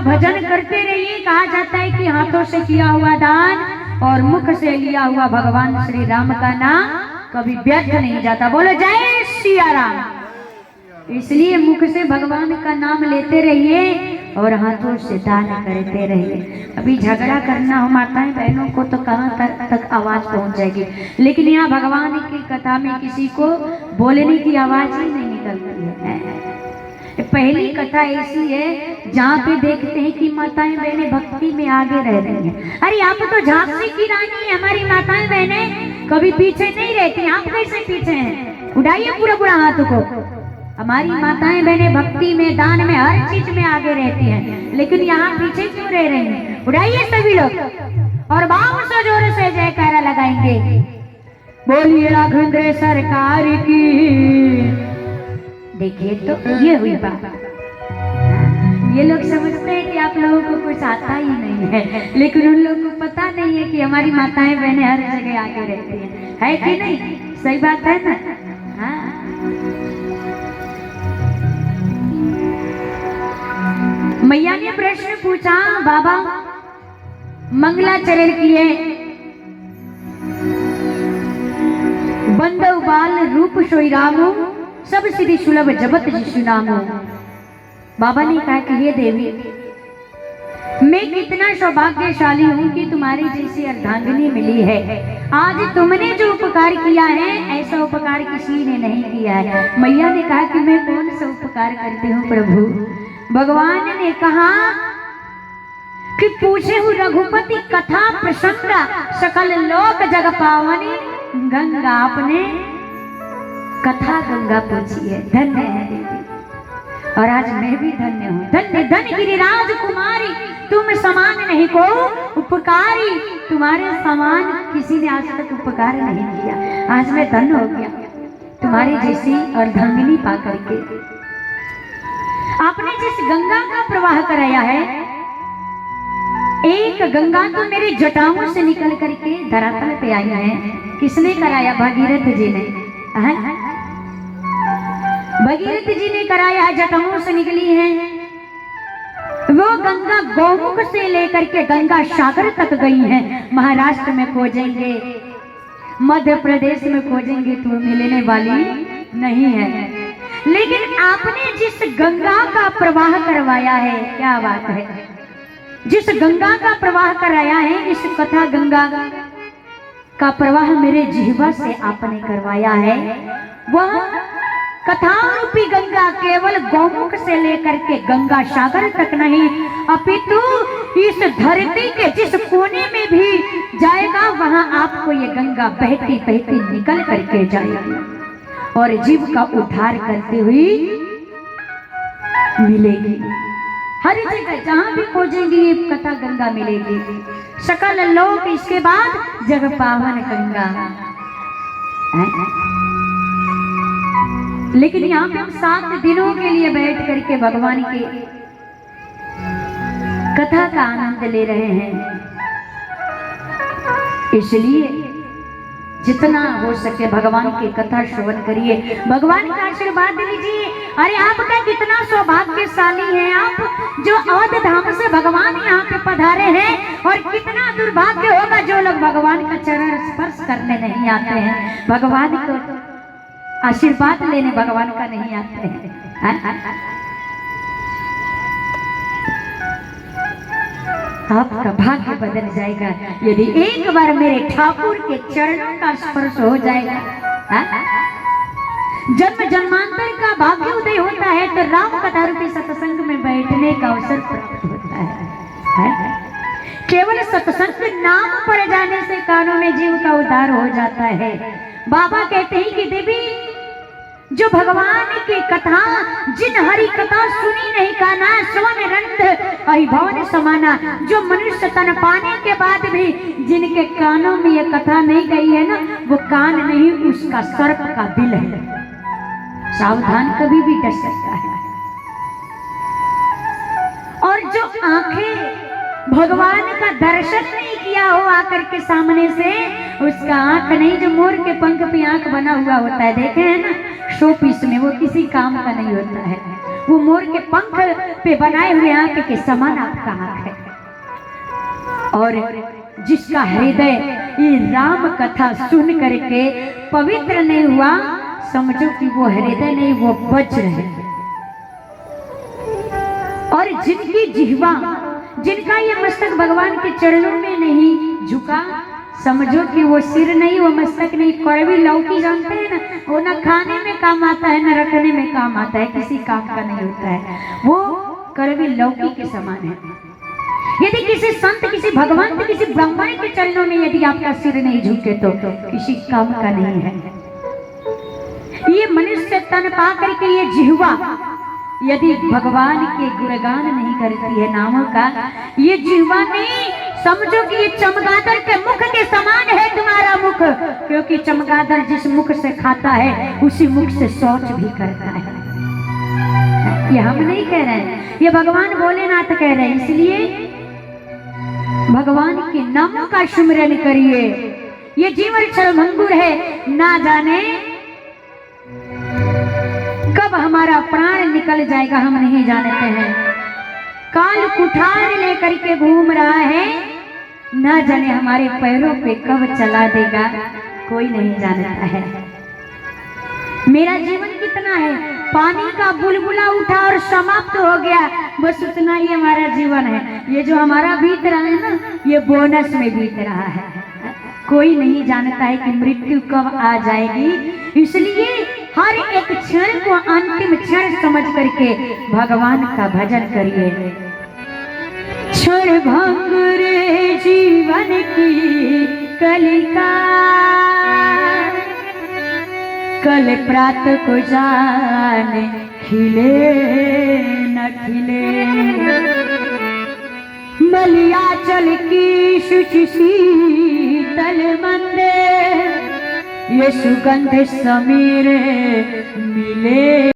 भजन करते रहिए। कहा जाता है कि हाथों से किया हुआ दान और मुख से लिया हुआ भगवान श्री राम का नाम कभी व्यर्थ नहीं जाता। बोलो जय सिया राम। इसलिए मुख से भगवान का नाम लेते रहिए और हाथों से दान करते रहिए। अभी झगड़ा करना हो माताएं बहनों को तो कहाँ तक आवाज पहुंच जाएगी, लेकिन यहाँ भगवान की कथा में किसी को बोलने की आवाज ही नहीं निकलती है। पहली कथा ऐसी है जहाँ पे देखते हैं कि माताएं बहनें भक्ति में आगे रह रही हैं। अरे आप तो झांसी की रानी है, हमारी माताएं बहनें कभी पीछे नहीं रहती, आप कैसे पीछे हैं? उठाइए पूरा पूरा हाथ को। हमारी माताएं बहनें भक्ति में, दान में, हर चीज में आगे रहती हैं, लेकिन यहाँ पीछे क्यों रह रहे हैं? उठाइए सभी लोग और बाबू से जोर से जयकारा लगाएंगे। बोलिए राघवेंद्र सरकार की। देखिए तो ये हुई बात। ये लोग समझते हैं कि आप लोगों को कुछ आता ही नहीं है, लेकिन उन लोगों को पता नहीं है कि हमारी माताएं बहनें हर जगह आगे रहती हैं, है कि नहीं? सही बात है ना? हाँ। मैया ने प्रश्न पूछा, बाबा मंगलाचरण किए, बंदव बाल रूप सोई रामो, सब सिद्धि सुलभ जबत जिसु नामो। बाबा ने कहा कि हे देवी, मैं कितना सौभाग्यशाली हूँ कि तुम्हारी जैसी अर्धांगिनी मिली है। आज तुमने जो उपकार किया है ऐसा उपकार किसी ने नहीं किया है। मैया ने कहा कि मैं कौन सा उपकार करती हूँ प्रभु? भगवान ने कहा कि पूछे हूँ रघुपति कथा प्रसंग, सकल लोक जग पावनी गंगा। आपने कथा गंगा पूछी है, धन्य है देवी। और आज मैं भी धन्य हूँ। धन्य धन्य गिरिराज कुमारी, तुम समान नहीं को उपकारी। तुम्हारे समान किसी ने आज तक उपकार नहीं किया। आज मैं धन्य हो गया तुम्हारी जैसी अर्धांगिनी पा करके। आपने जिस गंगा का प्रवाह कराया है, एक गंगा तो मेरे जटाओं से निकल करके धरातल पे आई है। किसने कराया? भगीरथ जी ने। भगीरथ जी ने कराया है, जटाओं से निकली है। वो गंगा गौमुख से लेकर के गंगा सागर तक गई है। महाराष्ट्र में खोजेंगे, मध्य प्रदेश में खोजेंगे तो मिलने वाली नहीं है। लेकिन आपने जिस गंगा का प्रवाह करवाया है, क्या बात है, जिस गंगा का प्रवाह कराया है, इस कथा गंगा का प्रवाह मेरे जिह्वा से आपने करवाया है। वह कथा रूपी गंगा केवल गौमुख से लेकर के गंगा सागर तक नहीं, अपितु इस धरती के जिस कोने में भी जाएगा वहां आपको ये गंगा बहती बहती निकल करके जाएगी और जीव का उद्धार करती हुई मिलेगी। हर जगह जहां भी खोजेंगे ये कथा गंगा मिलेगी। सकल लोक इसके बाद जग पावन गंगा। लेकिन यहाँ पे हम 7 दिनों के लिए बैठ करके भगवान की कथा का आनंद ले रहे हैं। इसलिए जितना हो सके भगवान की कथा श्रवण करिए, भगवान का आशीर्वाद लीजिए। अरे आपका कितना सौभाग्यशाली है आप, जो अवध धाम से भगवान यहाँ पे पधारे हैं। और कितना दुर्भाग्य होगा जो लोग भगवान का चरण स्पर्श करने नहीं आते हैं, भगवान को आशीर्वाद लेने भगवान का नहीं आते हैं। आपका भाग्य बदल जाएगा यदि एक बार मेरे ठाकुर के चरणों का स्पर्श हो जाएगा। जन्म जन्मांतर का भाग्य उदय होता है तो राम कथा रूपी सत्संग में बैठने का अवसर प्राप्त होता है। केवल सत्संग नाम पड़ जाने से कानों में जीव का उद्धार हो जाता है। बाबा कहते हैं कि देवी, जो भगवान की कथा, जिन हरि कथा सुनी नहीं काना, श्रवण रंत अहिभवन समाना, जो मनुष्य तन पाने के बाद भी जिनके कानों में ये कथा नहीं गई है ना, वो कान नहीं, उसका सर्प का दिल है। सावधान, कभी भी डर सकता है। और जो आंखें भगवान का दर्शन नहीं किया हो आकर के सामने से, उसका आंख नहीं, जो मोर के पंख पे आंख बना हुआ होता है, देखे है ना शो पीस में, वो किसी काम का नहीं होता है। वो मोर के पंख पे बनाए हुए आंख के समान आपका आंख है। और जिसका हृदय ये राम कथा सुन करके पवित्र नहीं हुआ, समझो कि वो हृदय नहीं, वो वज्र है। और जिनकी जिह्वा, जिनका ये मस्तक भगवान के चरणों में नहीं झुका, समझो कि वो सिर नहीं, वो मस्तक नहीं। कड़वी लौकी जानते हैं ना, वो न खाने में काम आता है न रखने में काम आता है, किसी काम का नहीं होता है, वो कड़वी लौकी के समान है। यदि किसी संत, किसी भगवान, किसी ब्राह्मण के चरणों में यदि आपका सिर नहीं झुके तो किसी काम का नहीं है। ये मनुष्य तन पा करके ये जिह्वा यदि भगवान के गुणगान नहीं करती है नामों का, ये जिह्वा नहीं, समझो कि ये चमगादड़ के मुख के समान है तुम्हारा मुख, क्योंकि चमगादड़ जिस मुख से खाता है उसी मुख से शौच भी करता है। ये हम नहीं कह रहे हैं, ये भगवान भोलेनाथ कह रहे हैं। इसलिए भगवान के नामों का सुमिरन करिए। ये जीवन क्षणभंगुर है, ना जाने कब हमारा प्राण निकल जाएगा, हम नहीं जानते हैं। काल कुठार लेकर के घूम रहा है, ना जाने हमारे पैरों पे कब चला देगा, कोई नहीं जानता है। मेरा जीवन कितना है, पानी का बुलबुला उठा और समाप्त हो गया, बस उतना ही हमारा जीवन है। ये जो हमारा बीत रहा है ना, ये बोनस में बीत रहा है। कोई नहीं जानता है कि मृत्यु कब आ जाएगी। इसलिए हर एक क्षण को अंतिम क्षण समझ करके भगवान का भजन करिए। क्षण भंगुर जीवन की कलिका, कल प्रात को जाने खिले न खिले। मलियाचल की शुचि शीतल मंदे, ये सुगंध समीर मिले।